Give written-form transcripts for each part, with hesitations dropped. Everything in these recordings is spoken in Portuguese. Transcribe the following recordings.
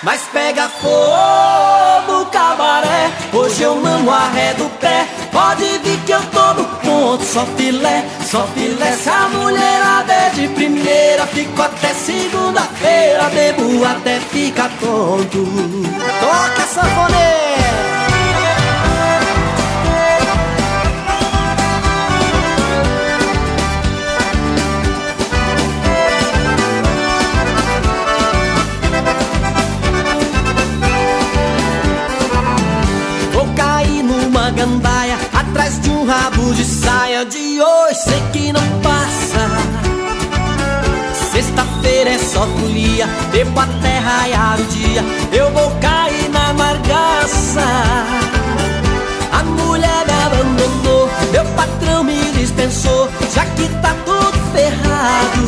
Mas pega fogo, cabaré. Hoje eu não arredo o pé. Pode vir que eu tô no ponto. Só filé, só filé. Se a mulherada é de primeira, fico até segunda-feira. Bebo até ficar tonto. Toca sanfoneira. Gandaia, atrás de um rabo de saia. De hoje sei que não passa. Sexta-feira é só folia, bebo até raiar o dia. Eu vou cair na margaça. A mulher me abandonou, meu patrão me dispensou. Já que tá tudo ferrado,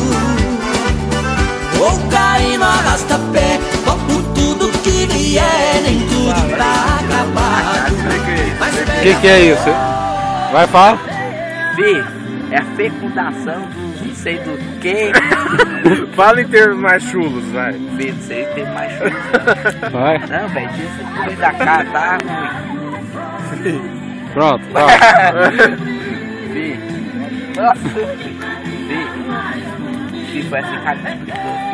vou cair no arrasta-pé. Topo tudo que vier, nem tudo tá acabado. Que é isso? Vai, fala. Fê, é a fecundação do não sei do que. Fala em termos mais chulos, vai. Fê, não sei em termos mais chulos. Vai. Não, velho, isso tudo da cara tá ruim. Pronto, fala. Fê, nossa. Fê, foi assim, cara,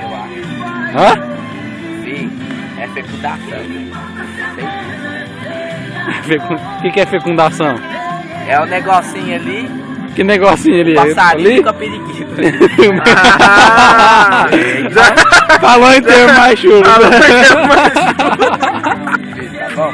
eu acho. Hã? Fê, é fecundação. O que é fecundação? É o negocinho ali. Que negocinho ali? Passarinho com a periquita. Falou em termos mais chulos. Tá bom?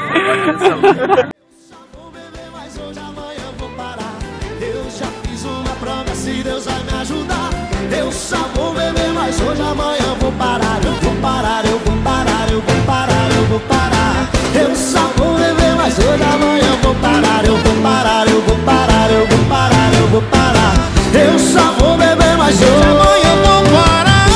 Mas hoje amanhã eu vou parar. Eu já fiz uma promessa e Deus vai me ajudar. Eu só vou beber, mas hoje amanhã eu vou parar. Eu vou parar, eu vou parar, eu vou parar, eu vou parar. Eu só vou beber, mas hoje amanhã eu vou parar. Eu vou parar, eu vou parar, eu vou parar, eu vou parar. Eu só vou beber, mas hoje amanhã eu vou parar.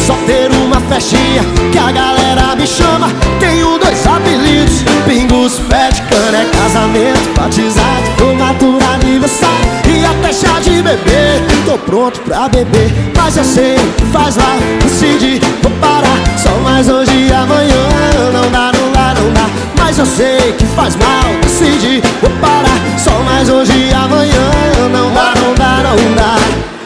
Só ter uma festinha que a galera me chama. Tenho 2 apelidos: Pingus, pé de cana. É casamento, batizado, formatura, aniversário e até chá de bebê. Tô pronto pra beber, mas eu sei que faz mal. Decidi, vou parar, só mais hoje e amanhã. Não dá, não dá, não dá, mas eu sei que faz mal. Decidi, vou parar, só mais hoje e amanhã. Não dá, não dá, não dá.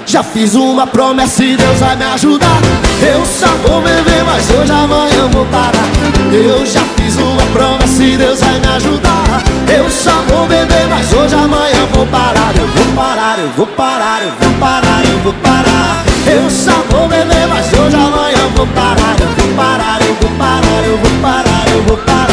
Já fiz uma promessa e Deus vai me ajudar. Eu só vou beber, mas hoje amanhã eu vou parar. Eu já fiz uma promessa e Deus vai me ajudar. Eu só vou beber, mas hoje amanhã eu vou parar. Eu vou parar, eu vou parar, eu vou parar, eu vou parar. Eu só vou beber, mas hoje amanhã eu vou parar. Eu vou parar, eu vou parar, eu vou parar, eu vou parar.